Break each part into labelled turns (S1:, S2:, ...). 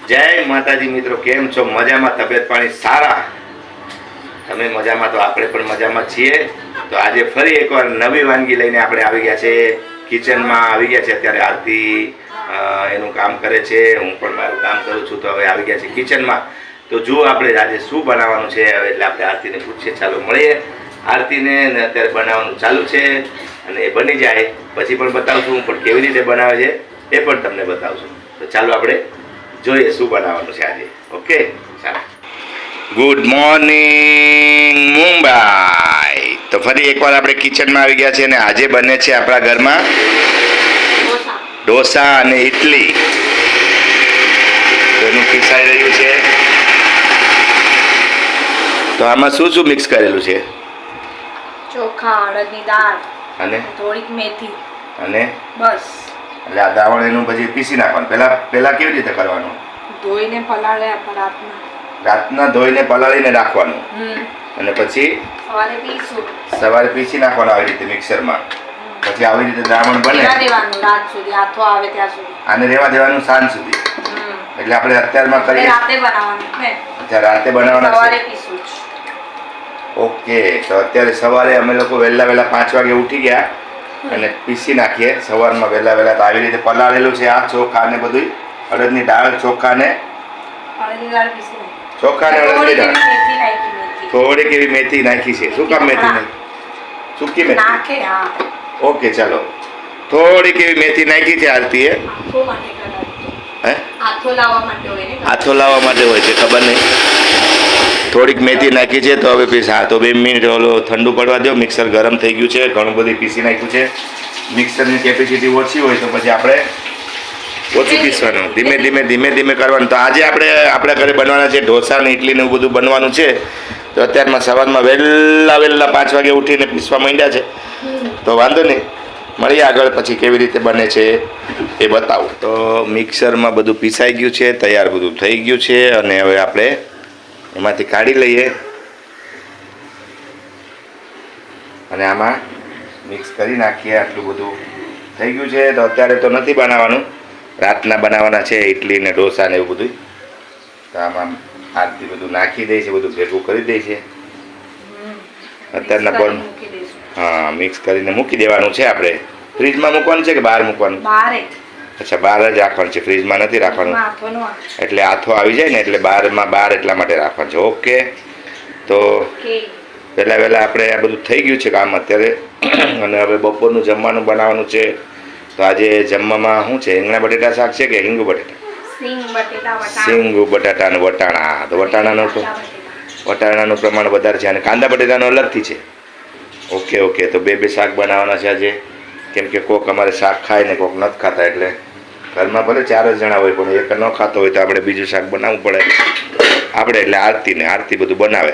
S1: જય માતાજી મિત્રો, કેમ છો? મજામાં? તબિયત પાણી સારા? તમે મજામાં તો આપણે પણ મજામાં છીએ. તો આજે ફરી એકવાર નવી વાનગી લઈને આપણે આવી ગયા છે, કિચનમાં આવી ગયા છે. અત્યારે આરતી એનું કામ કરે છે, હું પણ મારું કામ કરું છું. તો હવે આવી ગયા છે કિચનમાં. તો જુઓ આપણે આજે શું બનાવવાનું છે. હવે એટલે આપણે આરતીને પૂછીએ, ચાલો મળીએ આરતીને. ને અત્યારે બનાવવાનું ચાલુ છે અને એ બની જાય પછી પણ બતાવશું, પણ કેવી રીતે બનાવે છે એ પણ તમને બતાવશું. તો ચાલો આપણે જોઈએ શું બનાવવાનું છે આજે. ઓકે, ચાલો. Good morning Mumbai. તો ફરી એકવાર આપણે કિચનમાં આવી ગયા છે અને આજે બને છે આપણા ઘરમાં ઢોસા અને ઇડલી. એનું પીસાઈ રહ્યું છે. તો આમાં શું શું મિક્સ કરેલું છે?
S2: ચોખા, અડદની દાળ
S1: અને
S2: થોડીક મેથી
S1: અને
S2: બસ.
S1: એટલે આ દાવણ એનું પછી પીસી નાખવાનું. પહેલા કેવી રીતે કરવાનું?
S2: ધોઈને પલાળ્યા
S1: રાતના ધોઈને પલાળીને રાખવાનું અને પછી સવારે પીસી નાખવાનું આવી રીતે મિક્સરમાં. પછી આવી રીતે દ્રાવણ બને
S2: રાત સુધી આથો આવે ત્યાં સુધી
S1: આને રહેવા દેવાનું સાંજ સુધી. એટલે આપણે અત્યારમાં કરીએ
S2: રાતે બનાવવાનું ને.
S1: અત્યારે રાતે બનાવવાના
S2: સવારે
S1: છે.
S2: પીસું.
S1: ઓકે, તો અત્યારે સવારે અમે લોકો વહેલા 5 વાગે ઉઠી ગયા અને પીસી નાખીએ સવારમાં વહેલા. તો આવી રીતે પલાળેલું છે આ ચોખા ને બધું, અડદની દાળ, ચોખા ને
S2: અડદની દાળ પીસી નાખી.
S1: ચોખા ને અડદની દાળ,
S2: મેથી નાખી. મેથી
S1: થોડીક એવી મેથી નાખી છે. શું કામ મેથી નાખી? સૂકી મેથી
S2: નાખે. હા,
S1: ઓકે, ચાલો. થોડીક એવી મેથી નાખી છે આરતીએ.
S2: આથો માટે કરાવી.
S1: હે,
S2: આથો લાવવા માટે હોય ને.
S1: આથો લાવવા માટે હોય છે, ખબર નહીં. થોડીક મેથી નાખી છે. તો હવે પીસ. હા, તો 2 મિનિટ ઓલો ઠંડુ પડવા દો. મિક્સર ગરમ થઈ ગયું છે, ઘણું બધું પીસી નાખ્યું છે. મિક્સરની કેપેસિટી ઓછી હોય તો પછી આપણે ઓછું પીસવાનું, ધીમે ધીમે કરવાનું. તો આજે આપણે આપણા ઘરે બનવાના છે ઢોસા ને ઇડલી ને એવું બધું બનવાનું છે. તો અત્યારમાં સવારમાં વહેલા 5 વાગે ઉઠીને પીસવા માંડ્યા છે. તો વાંધો નહીં, મળીએ આગળ પછી કેવી રીતે બને છે એ બતાવું. તો મિક્સરમાં બધું પીસાઈ ગયું છે, તૈયાર બધું થઈ ગયું છે. અને હવે આપણે એમાંથી કાઢી લઈએ અને આમાં મિક્સ કરી નાખીએ. આટલું બધું થઈ ગયું છે. તો અત્યારે તો નથી બનાવવાનું, રાતના બનાવવાના છે ઇડલી ને ઢોસા ને એવું બધું. તો આમાં આરતી બધું નાખી દે છે, બધું ભેગું કરી દે છે અત્યારના પણ. હા, મિક્સ કરીને મૂકી દેવાનું છે. આપણે ફ્રીજમાં મૂકવાનું છે કે બહાર મૂકવાનું? અચ્છા, બહાર જ રાખવાનું છે, ફ્રીજમાં નથી રાખવાનું. એટલે આથો આવી જાય ને એટલે બહાર એટલા માટે રાખવાનું છે. ઓકે, તો વહેલા આપણે આ બધું થઈ ગયું છે કામ અત્યારે. અને હવે બપોરનું જમવાનું બનાવવાનું છે. તો આજે જમવામાં શું છે? રીંગણા બટેટા શાક છે કે હિંગુ બટેટા? સિંગુ બટાટા અને વટાણા. તો વટાણાનું પ્રમાણ વધારે છે અને કાંદા બટેટાનો અલગથી છે. ઓકે, તો બે શાક બનાવવાના છે આજે. કેમ કે કોક અમારે શાક ખાય ને કોક નથી ખાતા, એટલે ઘરમાં ભલે 4 જ જણા હોય પણ એક ન ખાતો હોય તો આપણે બીજું શાક બનાવવું પડે આપણે. એટલે આરતી બધું બનાવે.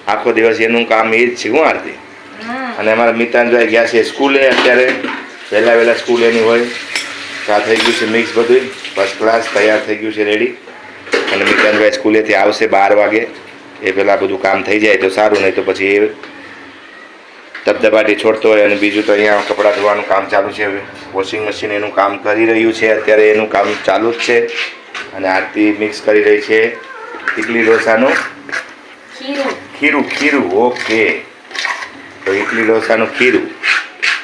S1: આખો દિવસ એનું કામ એ જ છે. હું આરતી અને અમારા મિતાનભાઈ ગયા છે સ્કૂલે. અત્યારે વહેલા સ્કૂલ એની હોય. તો આ થઈ ગયું છે મિક્સ બધું ફર્સ્ટ ક્લાસ તૈયાર થઈ ગયું છે, રેડી. અને મિતાનભાઈ સ્કૂલેથી આવશે 12 વાગે. એ પહેલાં બધું કામ થઈ જાય તો સારું, નહીં તો પછી એ ધબધબાટી છોડતો હોય. અને બીજું તો અહીંયા કપડાં ધોવાનું કામ ચાલુ છે. હવે વોશિંગ મશીન એનું કામ કરી રહ્યું છે અત્યારે, એનું કામ ચાલુ જ છે. અને આરતી મિક્સ કરી રહી છે ઇડલી ઢોસાનું ખીરું. ઓકે, તો ઇડલી ઢોસાનું ખીરું.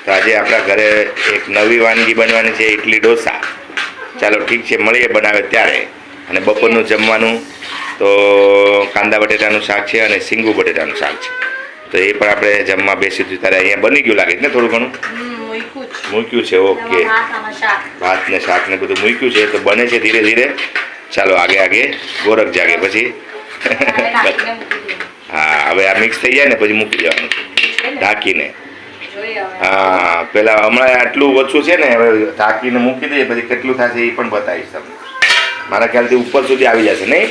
S1: તો આજે આપણા ઘરે એક નવી વાનગી બનવાની છે, ઇડલી ઢોસા. ચાલો ઠીક છે, મળીએ બનાવે ત્યારે. અને બપોરનું જમવાનું તો કાંદા બટેટાનું શાક છે અને સિંગુ બટેટાનું શાક છે. તો એ પણ આપણે જમવા બેસીશું ત્યારે અહીંયા બની ગયું લાગે છે ને, થોડું ઘણું મૂક્યું છે. ઓકે, ભાત ને શાક ને બધું મૂક્યું છે. તો બને છે ધીરે ધીરે. ચાલો આગે ગોરખ જાગે પછી. હા, હવે આ મિક્સ થઈ જાય ને પછી મૂકી દેવાનું ઢાંકીને. હા, પેલા હમણાં આટલું ઓછું છે ને, હવે ઢાંકીને મૂકી દઈએ પછી કેટલું થશે એ પણ બતાવીશ તમને. મારા ખ્યાલથી ઉપર સુધી આવી જશે નહીં?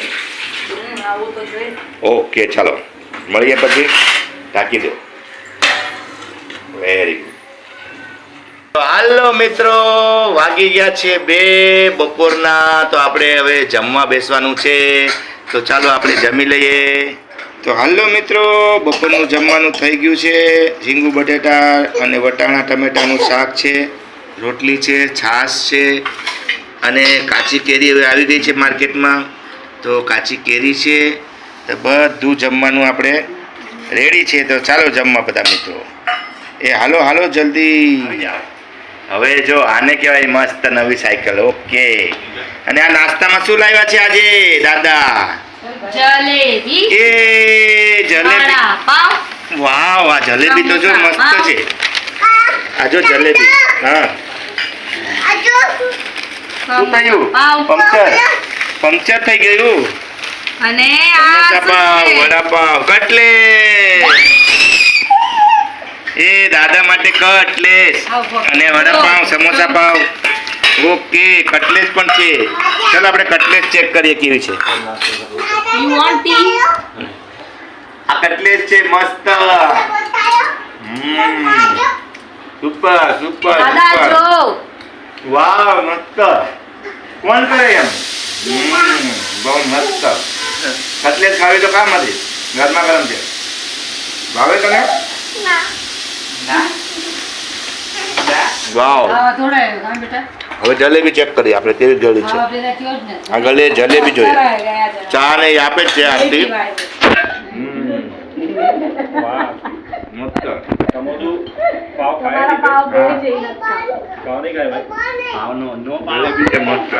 S1: ઓકે, ચાલો મળીએ પછી. ઢાંકી દો. Very good. હાલો મિત્રો, વાગી ગયા છે 2 બપોરના. તો આપણે હવે જમવા બેસવાનું છે. તો ચાલો આપણે જમી લઈએ. તો હાલો મિત્રો, બપોરનું જમવાનું થઈ ગયું છે. ઝીંગુ બટેટા અને વટાણા ટમેટાનું શાક છે, રોટલી છે, છાશ છે અને કાચી કેરી હવે આવી ગઈ છે માર્કેટમાં. તો કાચી કેરી છે, તો બધું જમવાનું આપણે રેડી છે. તો ચાલો જમવા બધા મિત્રો. એ હાલો હાલો જલ્દી. હવે જો આને કહેવાય મસ્ત નવી સાયકલ. ઓકે. અને આ નાસ્તામાં શું લાવ્યા છે આજે દાદા?
S2: જલેબી,
S1: એ જલેબી.
S2: વડાપાવ.
S1: વાવ, આ જલેબી તો જો મસ્ત છે. આ જો જલેબી. હા, શું થયું? પંક્ચર થઈ ગયું.
S2: અને
S1: સમોસા પાવ, વડાપાવ, કટલેસ. એ દાદા માટે કટલેસ અને વડાપાવ, સમોસા પાવ. ઓકે, કટલેસ પણ છે. ચાલો આપણે કટલેસ ચેક કરીએ કેવી છે.
S2: You want T?
S1: આ કટલેસ છે મસ્ત. સુપર સુપર
S2: દાદા
S1: સુપર.
S2: જો.
S1: વાવ, મસ્ત. કોણ કરે એમ? બહુ મસ્ત. કટલેસ ખાવી તો કામ નથી, ગરમા ગરમ છે. ભાવે તને? વાવ. હવે જલેબી ચેક કરીએ આપણે કેવી જલેબી છે. આગળ જલેબી જોઈએ. ચા ને એ આપે જ છે આરતી. મસ્ત. જલેબી છે મસ્ત.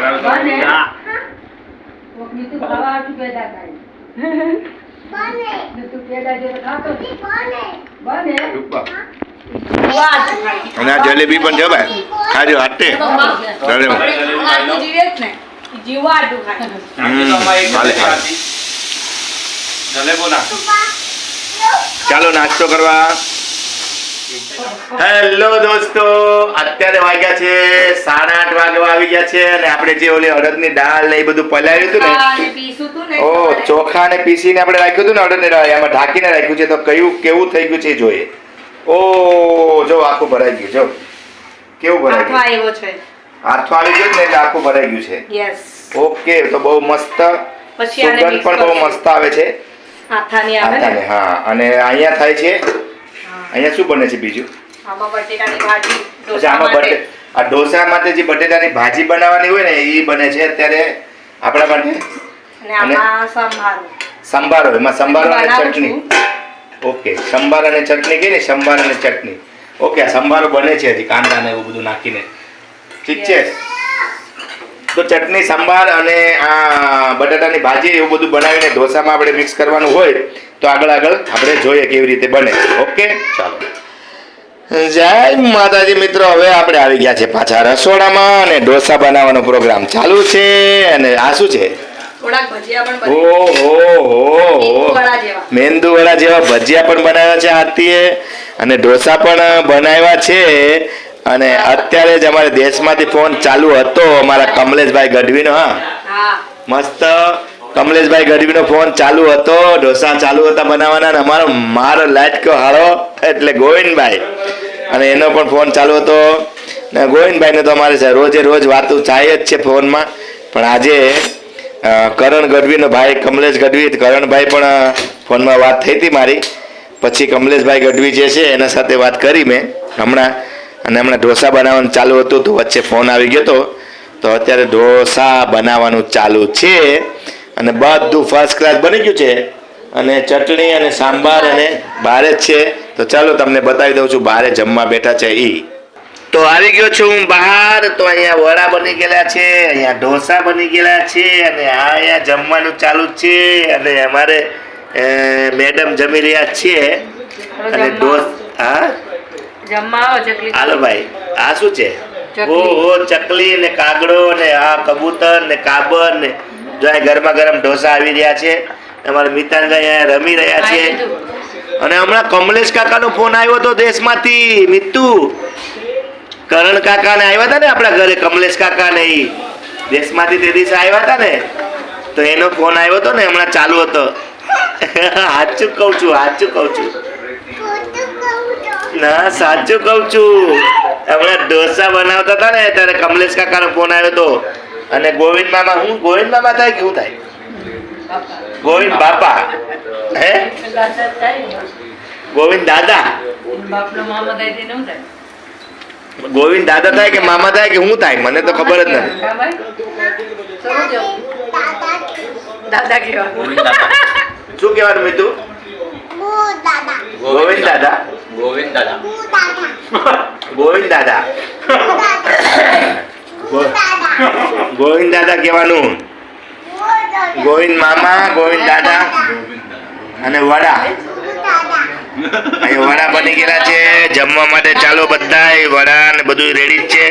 S1: અને આ જલેબી પણ છે ભાઈ, ખાજો હાટે. ચાલો નાસ્તો કરવા. હેલો દોસ્તો, અત્યારે વાગ્યા છે 8:30 વાગવા આવી ગયા છે. અને આપણે જે ઓલી અડદની દાળ ને એ બધું પલાળ્યું હતું ને, ઓ ચોખા ને પીસીને આપણે રાખ્યું હતું ને અડદની દાળ, એમાં ઢાંકીને રાખ્યું છે. તો કયું કેવું થઈ ગયું છે એ જોઈએ. ઓ જો આખું ભરાઈ ગયું. જો કેવું ભરાઈ ગયું. આથો આવી ગયો ને એટલે આખું ભરાઈ ગયું છે. ઓકે, તો બહુ મસ્ત. સુગંધ પણ બહુ મસ્ત આવે છે આથાની. હા, અને અહીંયા થાય છે. અહીંયા શું બને છે બીજું?
S2: આમાં બટેટાની ભાજી.
S1: અચ્છા, આમાં આ ઢોસા માટે જે બટેટાની ભાજી બનાવવાની હોય ને એ બને છે અત્યારે આપણા માટે.
S2: અને આમાં સંભારો.
S1: સંભારો, એમાં સંભારો અને ચટણી. ઓકે, સંભાર અને ચટણી કઈ ને, સંભાર અને ચટણી. ઓકે, આ સંભારો બને છે હજી કાંદા ને એવું બધું નાખીને. ઠીક છે. તો ચટણી, સંભાર અને આ બટાટાની ભાજી એવું બધું બનાવીને ઢોસામાં આપણે મિક્સ કરવાનું હોય. તો આગળ આપણે જોઈએ કેવી રીતે બને. ઓકે, ચાલો. જય માતાજી મિત્રો, હવે આપણે આવી ગયા છે પાછા રસોડામાં અને ઢોસા બનાવવાનો પ્રોગ્રામ ચાલુ છે. અને આ શું છે? મેંદુ વડા જેવા ભજીયા પણ બનાવ્યા છે આરતીએ, અને ઢોસા પણ બનાવ્યા છે. અને અત્યારે જ અમારે દેશમાંથી ફોન ચાલુ હતો અમારા કમલેશભાઈ ગઢવીનો. હા, મસ્ત. કમલેશભાઈ ગઢવીનો ફોન ચાલુ હતો, ઢોસા ચાલુ હતા બનાવવાના. અને મારો લાટકો હાળો એટલે ગોવિંદભાઈ, અને એનો પણ ફોન ચાલુ હતો. ને ગોવિંદભાઈને તો અમારે રોજે રોજ વાતું થાય જ છે ફોનમાં. પણ આજે કરણ ગઢવીનો ભાઈ કમલેશ ગઢવી, કરણભાઈ પણ ફોનમાં વાત થઈ હતી મારી. પછી કમલેશભાઈ ગઢવી જે છે એના સાથે વાત કરી મેં હમણાં. અને હમણાં ઢોસા બનાવવાનું ચાલુ હતું તો વચ્ચે ફોન આવી ગયો હતો. તો અત્યારે ઢોસા બનાવવાનું ચાલુ છે અને બધું ફર્સ્ટ ક્લાસ બની ગયું છે. અને ચટણી અને સાંભાર અને બારે જ છે. તો ચાલો તમને બતાવી દઉં છું બારે જમવા બેઠા છે ઈ. તો આવી ગયો છું હું બહાર. તો અહીંયા વડા બની ગયેલા છે, અહીંયા ઢોસા બની ગયેલા છે, અને અહીંયા જમવાનું ચાલુ છે. અને અમારે મેડમ જમી રહ્યા છે. અને હા, હાલો ભાઈ. આ શું છે? ઓહો, ચકલી ને કાગડો ને આ કબૂતર ને કાબર ને જો આ ગરમા ગરમ ઢોસા આવી રહ્યા છે. અમારા મિતાનભાઈ અહીંયા રમી રહ્યા છે. અને હમણાં કમલેશ કાકાનો ફોન આવ્યો હતો દેશમાંથી. મિત્તુ, કરણ કાકા ને આવ્યા હતા ને આપણા ઘરે, કમલેશ કાકા ને ઈ દેશમાંથી તે દિવસે આવ્યા હતા ને, તો એનો ફોન આવ્યો હતો ને હમણાં ચાલુ હતો. સાચું કહું છું, સાચું કહું છું. ના, સાચું કહું છું. હમણાં ઢોસા બનાવતા હતા ને ત્યારે કમલેશ કાકાનો ફોન આવ્યો હતો. અને ગોવિંદ મામા, હું ગોવિંદ મામા થાય કે શું થાય? ગોવિંદ બાપા. હે, ગોવિંદ દાદા. ગોવિંદ દાદા થાય કે મામા થાય કે હું થાય મને તો ખબર જ નથી.
S2: દાદા કહેવાનું.
S1: શું કહેવાનું મીતુ? ગોવિંદ દાદા.
S3: ગોવિંદ દાદા.
S1: ગોવિંદ દાદા. ગોવિંદ દાદા કહેવાનું. ગોવિંદ મામા, ગોવિંદ દાદા અને વડા. અહીં વડા બની ગયેલા છે જમવા માટે. ચાલો બધાય વડા ને બધું રેડી જ છે.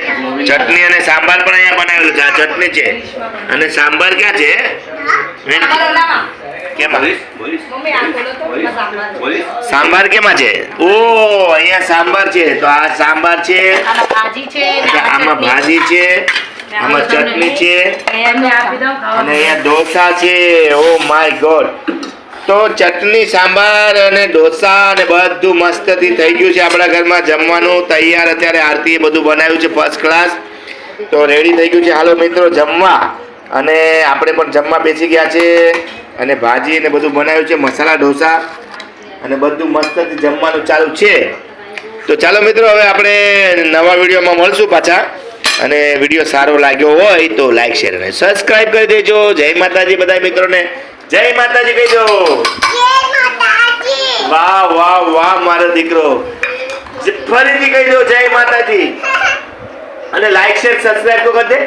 S1: ચટણી અને સાંભાર પણ અહીંયા બનાવેલું છે. આ ચટણી છે અને સાંભાર ક્યાં છે? કેમાં?
S2: મમ્મી આ ખોલો તો સાંભાર.
S1: સાંભાર કેમાં છે? ઓ અહીંયા સાંભાર છે. તો આ સાંભાર છે,
S2: આમાં ભાજી છે ને
S1: આમાં ભાજી છે, આમાં ચટણી છે
S2: એમને આપી દઉં
S1: અને
S2: ખાવાનું.
S1: અહીંયા ઢોસા છે. Oh my God. તો ચટણી સાંભાર અને ઢોસા અને બધું મસ્તથી થઈ ગયું છે આપણા ઘરમાં જમવાનું તૈયાર. અત્યારે આરતીએ બધું બનાવ્યું છે ફર્સ્ટ ક્લાસ. તો રેડી થઈ ગયું છે. હાલો મિત્રો જમવા. અને આપણે પણ જમવા બેસી ગયા છે અને ભાજી ને બધું બનાવ્યું છે મસાલા ઢોસા અને બધું મસ્તથી જમવાનું ચાલુ છે. તો ચાલો મિત્રો હવે આપણે નવા વિડીયોમાં મળશું પાછા. અને વિડીયો સારો લાગ્યો હોય તો લાઈક શેર અને સબસ્ક્રાઈબ કરી દેજો. જય માતાજી બધા મિત્રોને. જય માતાજી કહેજો. વાહ વાહ વાહ મારો દીકરો. ફરીથી કહી દો જય માતાજી. અને લાઈક શેર સબસ્ક્રાઇબ તો કરી દે.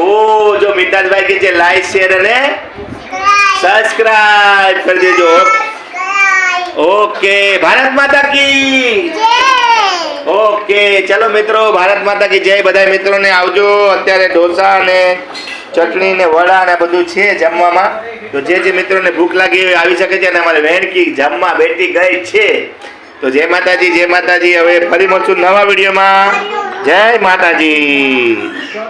S1: ઓ જો મિતાજભાઈ કે છે લાઈક શેર અને સબસ્ક્રાઇબ કરી દેજો. ઓકે ભારત માતા કી. ઓકે ચલો મિત્રો ભારત માતા કી જય. બધા મિત્રોને આવજો. અત્યારે ઢોસા અને ચટણી ને વડા ને બધું છે જમવામાં. તો જે મિત્રોને ભૂખ લાગી હોય આવી શકે છે. અને અમારે વેણકી જમવા બેઠી ગઈ છે. તો જય માતાજી જય માતાજી. હવે ફરી મળશું નવા વિડીયોમાં. જય માતાજી.